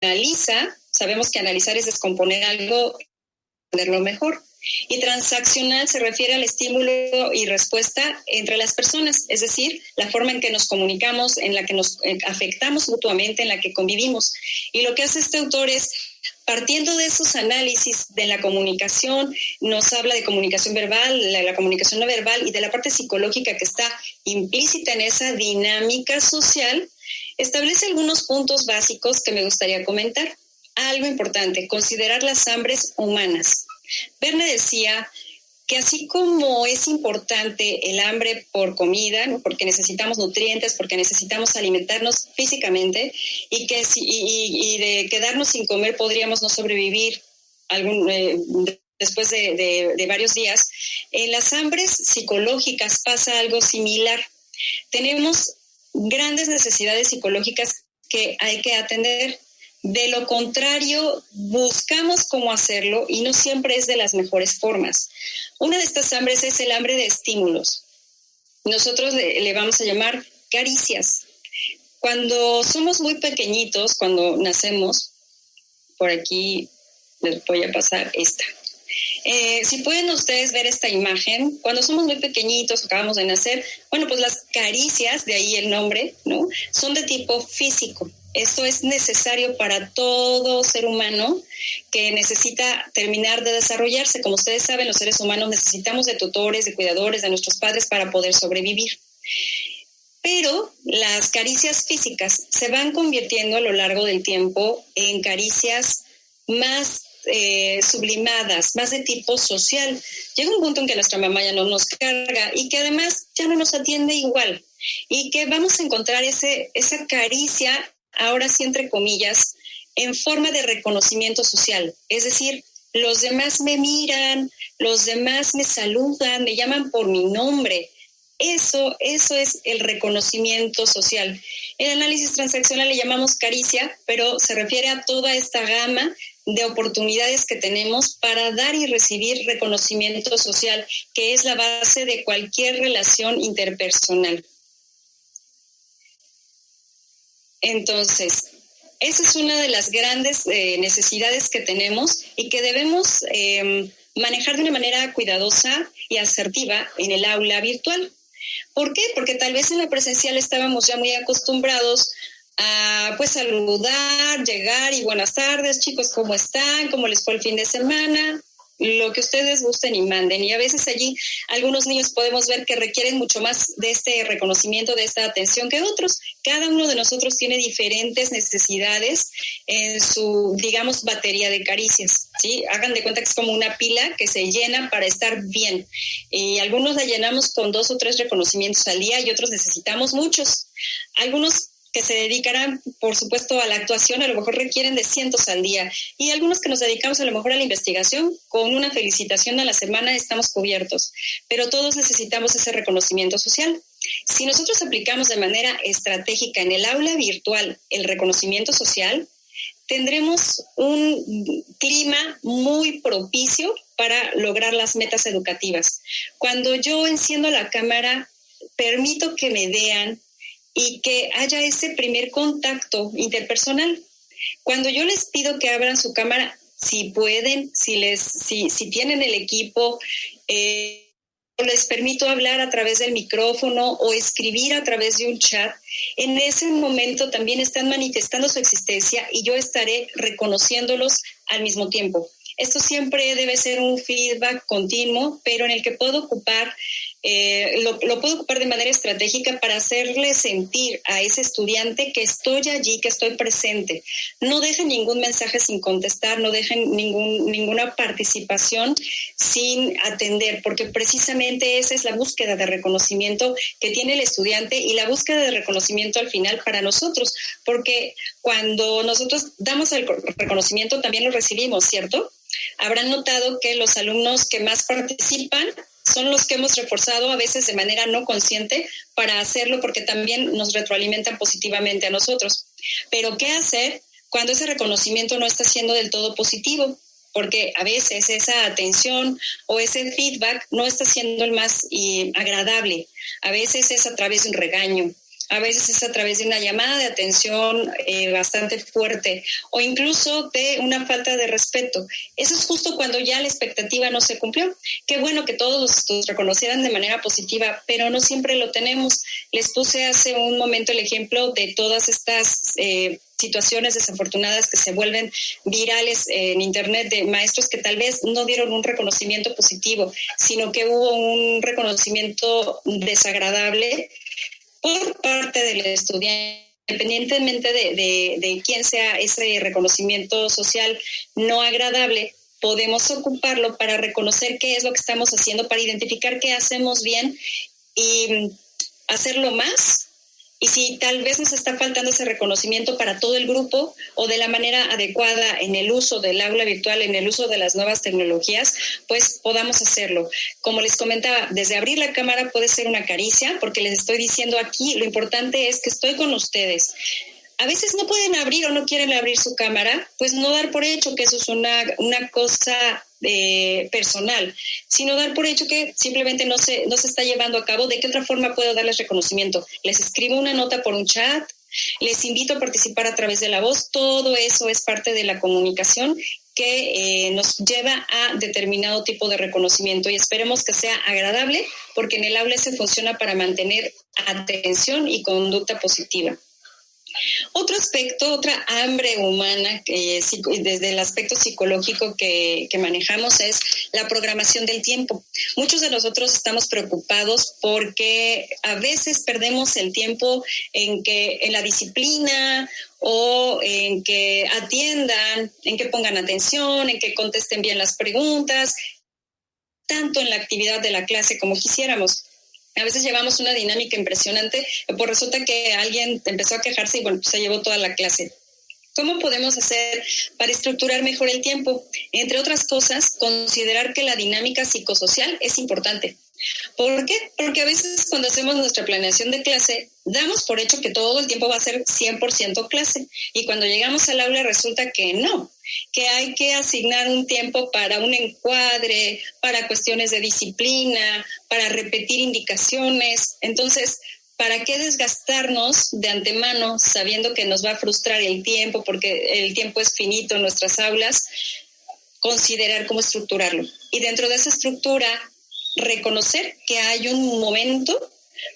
analiza, sabemos que analizar es descomponer algo, entenderlo mejor. Y transaccional se refiere al estímulo y respuesta entre las personas, es decir, la forma en que nos comunicamos, en la que nos afectamos mutuamente, en la que convivimos. Y lo que hace este autor es, partiendo de esos análisis de la comunicación, nos habla de comunicación verbal, la comunicación no verbal y de la parte psicológica que está implícita en esa dinámica social, establece algunos puntos básicos que me gustaría comentar. Algo importante, considerar las hambres humanas. Verne decía que así como es importante el hambre por comida, ¿no? Porque necesitamos nutrientes, porque necesitamos alimentarnos físicamente y que y de quedarnos sin comer podríamos no sobrevivir después de varios días, en las hambres psicológicas pasa algo similar. Tenemos grandes necesidades psicológicas que hay que atender. De lo contrario, buscamos cómo hacerlo y no siempre es de las mejores formas. Una de estas hambres es el hambre de estímulos. Nosotros le vamos a llamar caricias. Cuando somos muy pequeñitos, cuando nacemos, por aquí les voy a pasar esta. Si pueden ustedes ver esta imagen, cuando somos muy pequeñitos, acabamos de nacer, bueno, pues las caricias, de ahí el nombre, ¿no? Son de tipo físico. Eso es necesario para todo ser humano que necesita terminar de desarrollarse. Como ustedes saben, los seres humanos necesitamos de tutores, de cuidadores, de nuestros padres para poder sobrevivir. Pero las caricias físicas se van convirtiendo a lo largo del tiempo en caricias más sublimadas, más de tipo social. Llega un punto en que nuestra mamá ya no nos carga y que además ya no nos atiende igual y que vamos a encontrar esa caricia, ahora sí entre comillas, en forma de reconocimiento social. Es decir, los demás me miran, los demás me saludan, me llaman por mi nombre. Eso es el reconocimiento social. En análisis transaccional le llamamos caricia, pero se refiere a toda esta gama de oportunidades que tenemos para dar y recibir reconocimiento social, que es la base de cualquier relación interpersonal. Entonces, esa es una de las grandes necesidades que tenemos y que debemos manejar de una manera cuidadosa y asertiva en el aula virtual. ¿Por qué? Porque tal vez en la presencial estábamos ya muy acostumbrados a pues saludar, llegar y buenas tardes, chicos, ¿cómo están? ¿Cómo les fue el fin de semana? Lo que ustedes gusten y manden. Y a veces allí algunos niños podemos ver que requieren mucho más de este reconocimiento, de esta atención que otros. Cada uno de nosotros tiene diferentes necesidades en su, digamos, batería de caricias, ¿sí? Hagan de cuenta que es como una pila que se llena para estar bien. Y algunos la llenamos con 2 o 3 reconocimientos al día y otros necesitamos muchos. Algunos que se dedicarán, por supuesto, a la actuación, a lo mejor requieren de cientos al día. Y algunos que nos dedicamos a lo mejor a la investigación, con una felicitación a la semana estamos cubiertos. Pero todos necesitamos ese reconocimiento social. Si nosotros aplicamos de manera estratégica en el aula virtual el reconocimiento social, tendremos un clima muy propicio para lograr las metas educativas. Cuando yo enciendo la cámara, permito que me vean, y que haya ese primer contacto interpersonal. Cuando yo les pido que abran su cámara, si pueden, si tienen el equipo, les permito hablar a través del micrófono o escribir a través de un chat, en ese momento también están manifestando su existencia y yo estaré reconociéndolos al mismo tiempo. Esto siempre debe ser un feedback continuo, pero en el que puedo ocupar lo puedo ocupar de manera estratégica para hacerle sentir a ese estudiante que estoy allí, que estoy presente. No dejen ningún mensaje sin contestar, no dejen ninguna participación sin atender, porque precisamente esa es la búsqueda de reconocimiento que tiene el estudiante y la búsqueda de reconocimiento al final para nosotros, porque cuando nosotros damos el reconocimiento también lo recibimos, ¿cierto? Habrán notado que los alumnos que más participan son los que hemos reforzado a veces de manera no consciente para hacerlo porque también nos retroalimentan positivamente a nosotros. Pero ¿qué hacer cuando ese reconocimiento no está siendo del todo positivo? Porque a veces esa atención o ese feedback no está siendo el más agradable. A veces es a través de un regaño, a veces es a través de una llamada de atención bastante fuerte o incluso de una falta de respeto. Eso es justo cuando ya la expectativa no se cumplió. Qué bueno que todos los reconocieran de manera positiva, pero no siempre lo tenemos. Les puse hace un momento el ejemplo de todas estas situaciones desafortunadas que se vuelven virales en Internet de maestros que tal vez no dieron un reconocimiento positivo, sino que hubo un reconocimiento desagradable por parte del estudiante, independientemente de quién sea ese reconocimiento social no agradable. Podemos ocuparlo para reconocer qué es lo que estamos haciendo, para identificar qué hacemos bien y hacerlo más. Y si tal vez nos está faltando ese reconocimiento para todo el grupo o de la manera adecuada en el uso del aula virtual, en el uso de las nuevas tecnologías, pues podamos hacerlo. Como les comentaba, desde abrir la cámara puede ser una caricia, porque les estoy diciendo aquí, lo importante es que estoy con ustedes. A veces no pueden abrir o no quieren abrir su cámara, pues no dar por hecho que eso es una cosa personal, sino dar por hecho que simplemente no se está llevando a cabo. ¿De qué otra forma puedo darles reconocimiento? Les escribo una nota por un chat, les invito a participar a través de la voz. Todo eso es parte de la comunicación que nos lleva a determinado tipo de reconocimiento y esperemos que sea agradable, porque en el aula se funciona para mantener atención y conducta positiva. Otro aspecto, otra hambre humana desde el aspecto psicológico que manejamos es la programación del tiempo. Muchos de nosotros estamos preocupados porque a veces perdemos el tiempo en la disciplina o en que atiendan, en que pongan atención, en que contesten bien las preguntas, tanto en la actividad de la clase como quisiéramos. A veces llevamos una dinámica impresionante, pues resulta que alguien empezó a quejarse y bueno, pues se llevó toda la clase. ¿Cómo podemos hacer para estructurar mejor el tiempo? Entre otras cosas, considerar que la dinámica psicosocial es importante. ¿Por qué? Porque a veces cuando hacemos nuestra planeación de clase, damos por hecho que todo el tiempo va a ser 100% clase. Y cuando llegamos al aula resulta que no, que hay que asignar un tiempo para un encuadre, para cuestiones de disciplina, para repetir indicaciones. Entonces, ¿para qué desgastarnos de antemano sabiendo que nos va a frustrar el tiempo, porque el tiempo es finito en nuestras aulas? Considerar cómo estructurarlo. Y dentro de esa estructura, reconocer que hay un momento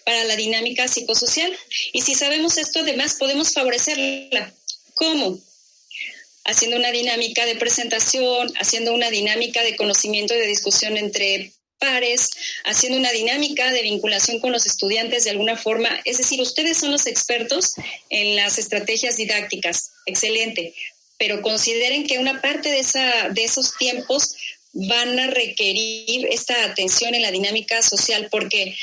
para la dinámica psicosocial. Y si sabemos esto, además podemos favorecerla. ¿Cómo? Haciendo una dinámica de presentación, haciendo una dinámica de conocimiento y de discusión entre pares, haciendo una dinámica de vinculación con los estudiantes de alguna forma. Es decir, ustedes son los expertos en las estrategias didácticas. Excelente. Pero consideren que una parte de esos tiempos van a requerir esta atención en la dinámica social, porque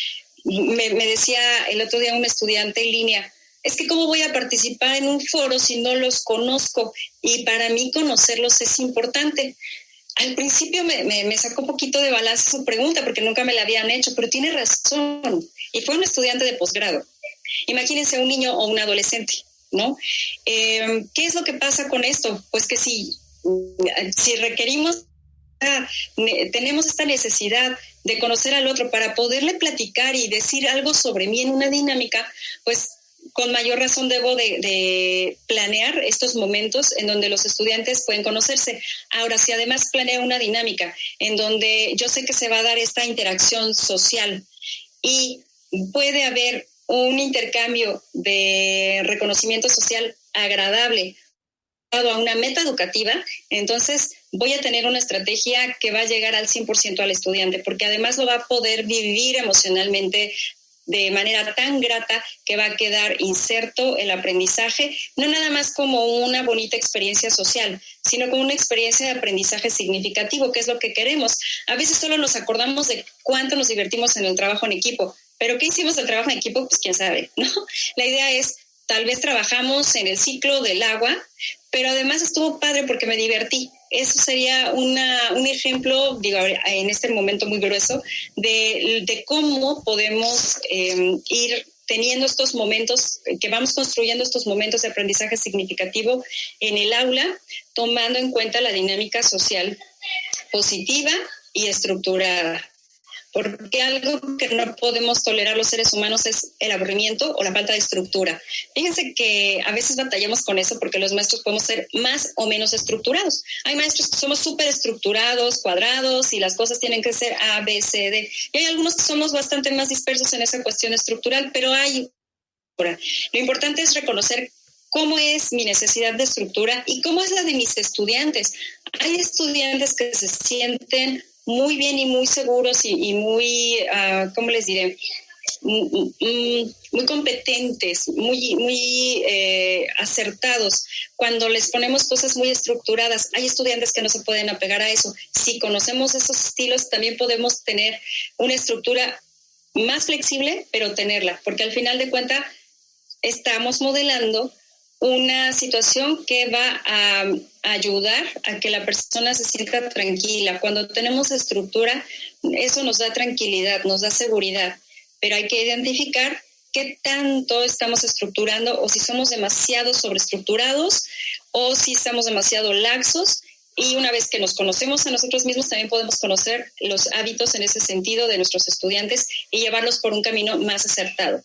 me decía el otro día un estudiante en línea, es que ¿cómo voy a participar en un foro si no los conozco? Y para mí conocerlos es importante. Al principio me sacó un poquito de balance su pregunta porque nunca me la habían hecho, pero tiene razón. Y fue un estudiante de posgrado. Imagínense un niño o un adolescente, ¿no? ¿Qué es lo que pasa con esto? Pues que si requerimos, tenemos esta necesidad de conocer al otro para poderle platicar y decir algo sobre mí en una dinámica, pues con mayor razón debo de planear estos momentos en donde los estudiantes pueden conocerse. Ahora, si además planeo una dinámica en donde yo sé que se va a dar esta interacción social y puede haber un intercambio de reconocimiento social agradable a una meta educativa, entonces voy a tener una estrategia que va a llegar al 100% al estudiante, porque además lo va a poder vivir emocionalmente de manera tan grata que va a quedar inserto el aprendizaje, no nada más como una bonita experiencia social, sino como una experiencia de aprendizaje significativo, que es lo que queremos. A veces solo nos acordamos de cuánto nos divertimos en el trabajo en equipo, pero ¿qué hicimos del trabajo en equipo? Pues quién sabe, ¿no? La idea es, tal vez trabajamos en el ciclo del agua, pero además estuvo padre porque me divertí. Eso sería un ejemplo, digo, en este momento muy grueso, de cómo podemos ir teniendo estos momentos, que vamos construyendo estos momentos de aprendizaje significativo en el aula, tomando en cuenta la dinámica social positiva y estructurada. porque algo que no podemos tolerar los seres humanos es el aburrimiento o la falta de estructura. Fíjense que a veces batallamos con eso porque los maestros podemos ser más o menos estructurados. Hay maestros que somos súper estructurados, cuadrados, y las cosas tienen que ser A, B, C, D. Y hay algunos que somos bastante más dispersos en esa cuestión estructural, pero hay... Lo importante es reconocer cómo es mi necesidad de estructura y cómo es la de mis estudiantes. Hay estudiantes que se sienten muy bien y muy seguros y muy, ¿cómo les diré? Muy competentes, muy acertados. Cuando les ponemos cosas muy estructuradas, hay estudiantes que no se pueden apegar a eso. Si conocemos esos estilos, también podemos tener una estructura más flexible, pero tenerla, porque al final de cuentas estamos modelando una situación que va a ayudar a que la persona se sienta tranquila. Cuando tenemos estructura, eso nos da tranquilidad, nos da seguridad, pero hay que identificar qué tanto estamos estructurando, o si somos demasiado sobreestructurados o si estamos demasiado laxos. Y una vez que nos conocemos a nosotros mismos, también podemos conocer los hábitos en ese sentido de nuestros estudiantes y llevarlos por un camino más acertado.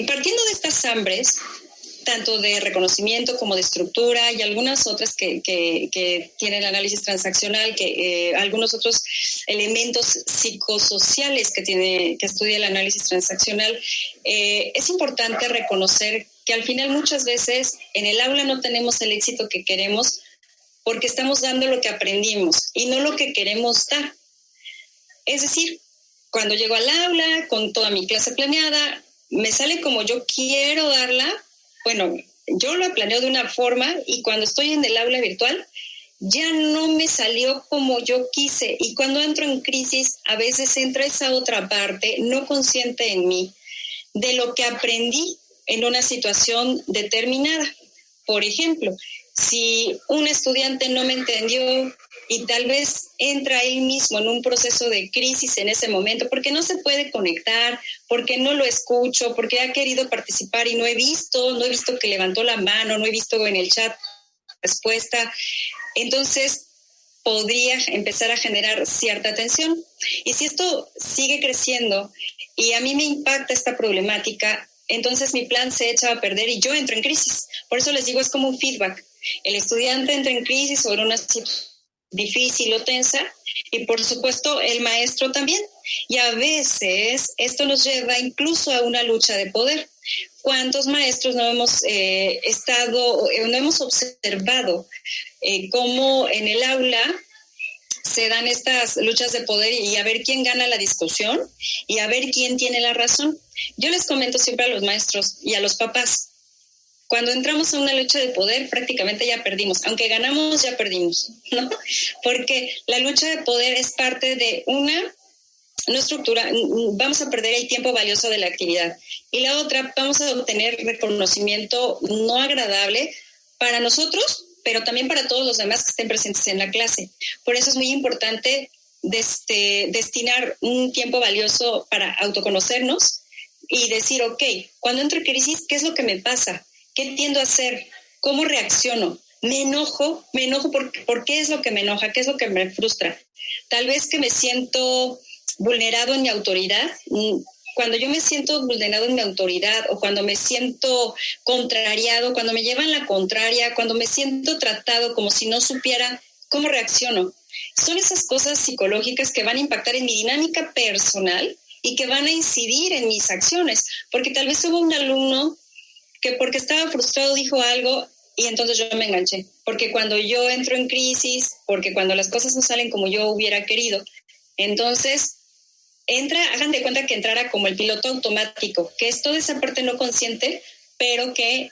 Partiendo de estas hambres, tanto de reconocimiento como de estructura y algunas otras que tiene el análisis transaccional, que algunos otros elementos psicosociales que estudia el análisis transaccional, es importante reconocer que al final muchas veces en el aula no tenemos el éxito que queremos porque estamos dando lo que aprendimos y no lo que queremos dar. Es decir, cuando llego al aula con toda mi clase planeada, me sale como yo quiero darla. Bueno, yo lo planeo de una forma y cuando estoy en el aula virtual ya no me salió como yo quise. Y cuando entro en crisis, a veces entra esa otra parte no consciente en mí de lo que aprendí en una situación determinada. Por ejemplo, si un estudiante no me entendió y tal vez entra él mismo en un proceso de crisis en ese momento porque no se puede conectar, porque no lo escucho, porque ha querido participar y no he visto que levantó la mano, no he visto en el chat respuesta, entonces podría empezar a generar cierta tensión. Y si esto sigue creciendo y a mí me impacta esta problemática, entonces mi plan se echa a perder y yo entro en crisis. Por eso les digo, es como un feedback. El estudiante entra en crisis sobre una situación difícil o tensa, y por supuesto el maestro también. Y a veces esto nos lleva incluso a una lucha de poder. ¿Cuántos maestros no hemos no hemos observado cómo en el aula se dan estas luchas de poder y a ver quién gana la discusión y a ver quién tiene la razón? Yo les comento siempre a los maestros y a los papás, cuando entramos a una lucha de poder prácticamente ya perdimos, aunque ganamos ya perdimos, ¿no? Porque la lucha de poder es parte de una estructura, vamos a perder el tiempo valioso de la actividad, y la otra, vamos a obtener reconocimiento no agradable para nosotros, pero también para todos los demás que estén presentes en la clase. Por eso es muy importante destinar un tiempo valioso para autoconocernos y decir, ok, cuando entro en crisis, ¿qué es lo que me pasa? ¿Qué tiendo a hacer? ¿Cómo reacciono? ¿Me enojo? ¿Por qué es lo que me enoja? ¿Qué es lo que me frustra? Tal vez que me siento vulnerado en mi autoridad. Cuando yo me siento vulnerado en mi autoridad, o cuando me siento contrariado, cuando me llevan la contraria, cuando me siento tratado como si no supiera cómo reacciono. Son esas cosas psicológicas que van a impactar en mi dinámica personal y que van a incidir en mis acciones. Porque tal vez hubo un alumno que porque estaba frustrado dijo algo y entonces yo me enganché. Porque cuando yo entro en crisis, porque cuando las cosas no salen como yo hubiera querido, entonces hagan de cuenta que entrara como el piloto automático, que es toda esa parte no consciente, pero que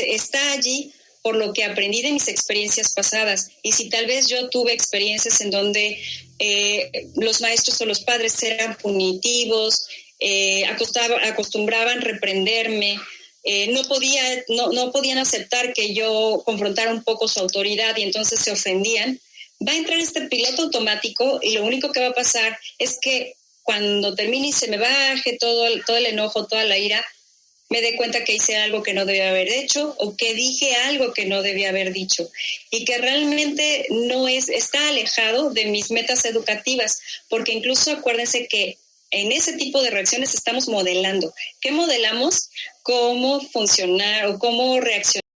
está allí por lo que aprendí de mis experiencias pasadas. Y si tal vez yo tuve experiencias en donde los maestros o los padres eran punitivos, acostumbraban reprenderme, no podían aceptar que yo confrontara un poco su autoridad y entonces se ofendían, va a entrar este piloto automático y lo único que va a pasar es que cuando termine y se me baje todo el enojo, toda la ira, me dé cuenta que hice algo que no debía haber hecho o que dije algo que no debía haber dicho y que realmente está alejado de mis metas educativas, porque incluso acuérdense que en ese tipo de reacciones estamos modelando. ¿Qué modelamos? Cómo funcionar o cómo reaccionar